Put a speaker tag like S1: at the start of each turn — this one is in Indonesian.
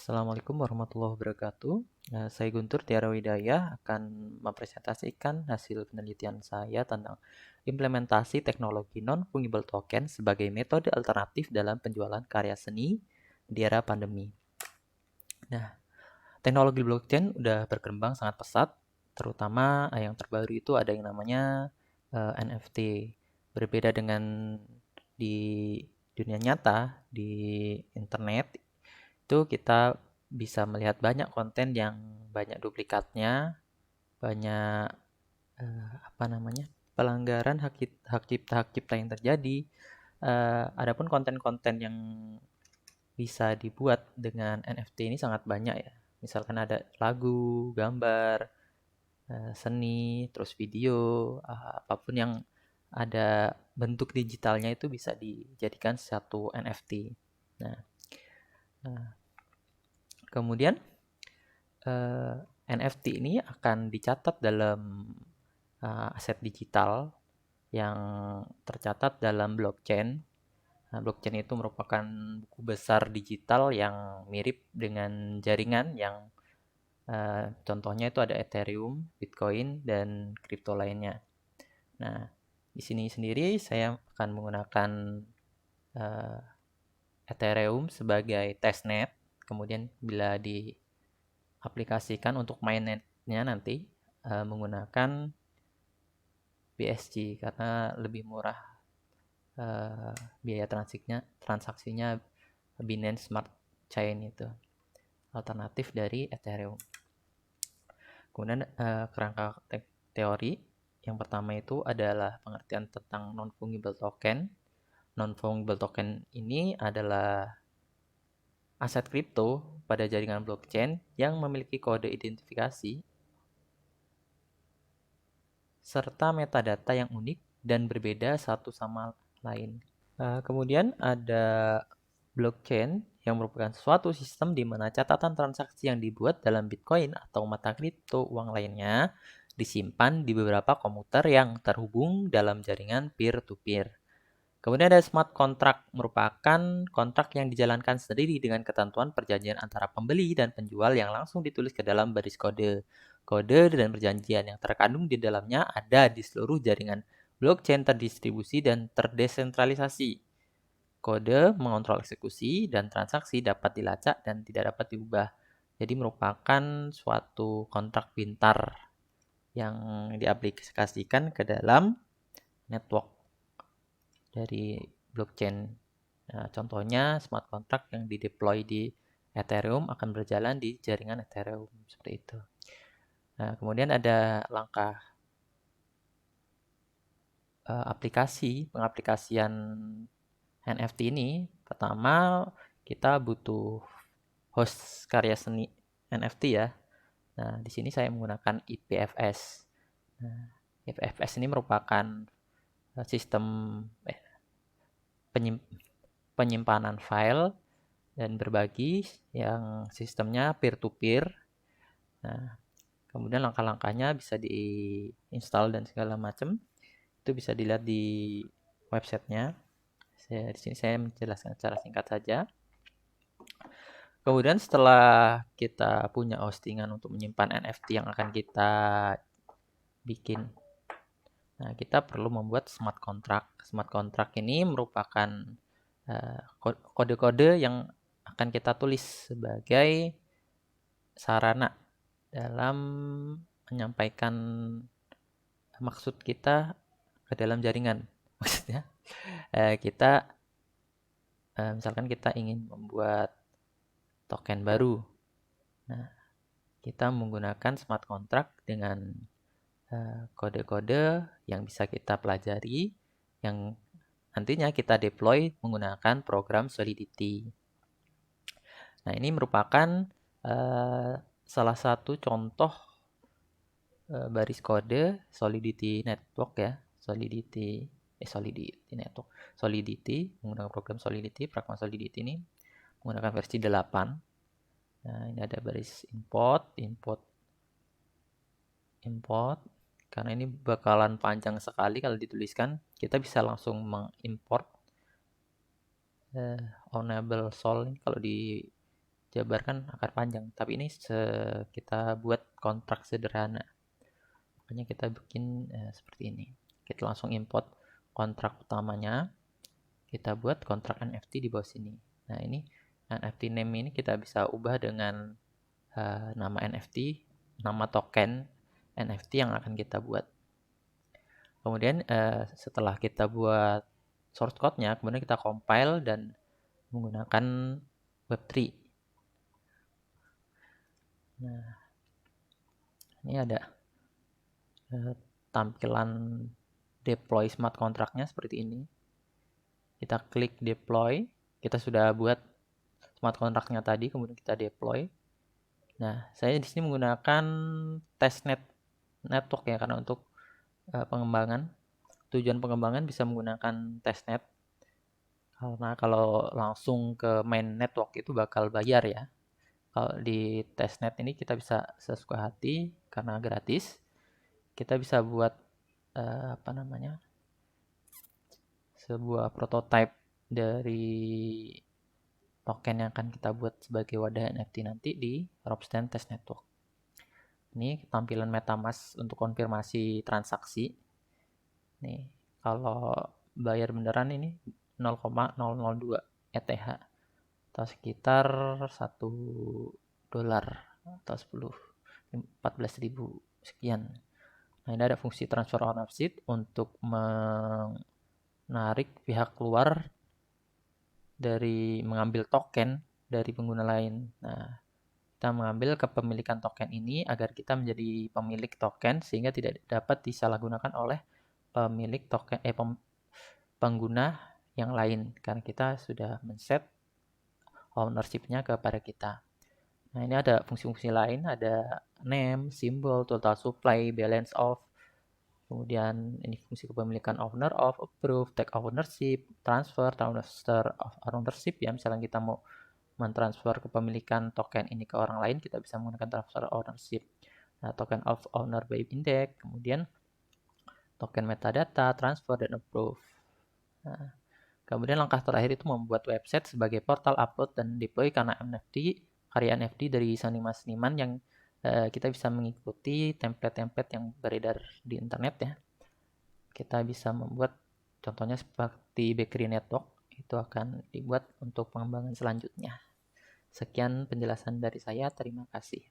S1: Assalamualaikum warahmatullahi wabarakatuh. Saya Guntur Tiara Widaya akan mempresentasikan hasil penelitian saya tentang implementasi teknologi non-fungible token sebagai metode alternatif dalam penjualan karya seni di era pandemi. Nah, teknologi blockchain udah berkembang sangat pesat, terutama yang terbaru itu ada yang namanya NFT. Berbeda dengan di dunia nyata, di internet, itu kita bisa melihat banyak konten yang banyak duplikatnya, banyak pelanggaran hak cipta yang terjadi. Adapun konten-konten yang bisa dibuat dengan NFT ini sangat banyak ya. Misalkan ada lagu, gambar, seni, terus video, apapun yang ada bentuk digitalnya itu bisa dijadikan satu NFT. Nah, kemudian NFT ini akan dicatat dalam aset digital yang tercatat dalam blockchain. Nah, blockchain itu merupakan buku besar digital yang mirip dengan jaringan yang contohnya itu ada Ethereum, Bitcoin, dan kripto lainnya. Nah, di sini sendiri saya akan menggunakan Ethereum sebagai testnet. Kemudian bila diaplikasikan untuk mainnetnya nanti menggunakan BSC karena lebih murah biaya transaksinya Binance Smart Chain itu alternatif dari Ethereum. Kemudian kerangka teori yang pertama itu adalah pengertian tentang non-fungible token. Non-fungible token ini adalah aset kripto pada jaringan blockchain yang memiliki kode identifikasi serta metadata yang unik dan berbeda satu sama lain. Kemudian ada blockchain yang merupakan suatu sistem di mana catatan transaksi yang dibuat dalam Bitcoin atau mata kripto uang lainnya disimpan di beberapa komputer yang terhubung dalam jaringan peer-to-peer. Kemudian ada smart contract, merupakan kontrak yang dijalankan sendiri dengan ketentuan perjanjian antara pembeli dan penjual yang langsung ditulis ke dalam baris kode. Kode dan perjanjian yang terkandung di dalamnya ada di seluruh jaringan blockchain terdistribusi dan terdesentralisasi. Kode mengontrol eksekusi dan transaksi dapat dilacak dan tidak dapat diubah. Jadi merupakan suatu kontrak pintar yang diaplikasikan ke dalam network dari blockchain. Nah, contohnya smart contract yang dideploy di Ethereum akan berjalan di jaringan Ethereum seperti itu. Nah, kemudian ada langkah pengaplikasian NFT ini. Pertama, kita butuh host karya seni NFT ya. Nah, di sini saya menggunakan IPFS. Nah, IPFS ini merupakan sistem penyimpanan file dan berbagi yang sistemnya peer-to-peer. Nah, kemudian langkah-langkahnya bisa diinstal dan segala macam. Itu bisa dilihat di websitenya. Di sini saya menjelaskan secara singkat saja. Kemudian setelah kita punya hostingan untuk menyimpan NFT yang akan kita bikin, nah kita perlu membuat smart contract. Smart contract ini merupakan kode-kode yang akan kita tulis sebagai sarana dalam menyampaikan maksud kita ke dalam jaringan. Maksudnya kita misalkan kita ingin membuat token baru. Nah, kita menggunakan smart contract dengan kode-kode yang bisa kita pelajari yang nantinya kita deploy menggunakan program Solidity. Nah, ini merupakan salah satu contoh baris kode Solidity Network ya. Solidity Network. Solidity menggunakan program Solidity, Pragma Solidity ini menggunakan versi 8. Nah, ini ada baris import karena ini bakalan panjang sekali kalau dituliskan. Kita bisa langsung mengimport Ownable Sol kalau di jabarkan akan panjang, tapi ini kita buat kontrak sederhana. Makanya kita bikin seperti ini. Kita langsung import kontrak utamanya, kita buat kontrak NFT di bawah sini. Nah, ini NFT name ini kita bisa ubah dengan nama NFT, nama token NFT yang akan kita buat. Kemudian setelah kita buat source code-nya, kemudian kita compile dan menggunakan Web3. Nah, ini ada tampilan deploy smart contract-nya seperti ini. Kita klik deploy, kita sudah buat smart contract-nya tadi, kemudian kita deploy. Nah, saya di sini menggunakan testnet network ya, karena untuk pengembangan, tujuan pengembangan bisa menggunakan testnet. Karena kalau langsung ke main network itu bakal bayar ya. Kalau di testnet ini kita bisa sesuka hati karena gratis. Kita bisa buat sebuah prototype dari token yang akan kita buat sebagai wadah NFT nanti di Ropsten Test Network. Ini tampilan MetaMask untuk konfirmasi transaksi. Nih, kalau bayar beneran ini 0,002 ETH atau sekitar $1 atau 14.000 sekian. Nah, ini ada fungsi transfer ownership untuk menarik pihak luar dari mengambil token dari pengguna lain. Nah, kita mengambil kepemilikan token ini agar kita menjadi pemilik token sehingga tidak dapat disalahgunakan oleh pemilik token pengguna yang lain karena kita sudah men-set ownership-nya kepada kita. Nah, ini ada fungsi-fungsi lain, ada name, symbol, total supply, balance of, kemudian ini fungsi kepemilikan owner of, approve, take ownership, transfer of ownership ya, misalnya kita mau mentransfer kepemilikan token ini ke orang lain, kita bisa menggunakan transfer ownership. Nah, token of owner by index, kemudian token metadata, transfer, dan approve. Nah, kemudian langkah terakhir itu membuat website sebagai portal upload dan deploy karena karya NFT dari seniman-seniman yang kita bisa mengikuti template-template yang beredar di internet ya. Kita bisa membuat contohnya seperti Bakery Network, itu akan dibuat untuk pengembangan selanjutnya. Sekian penjelasan dari saya, terima kasih.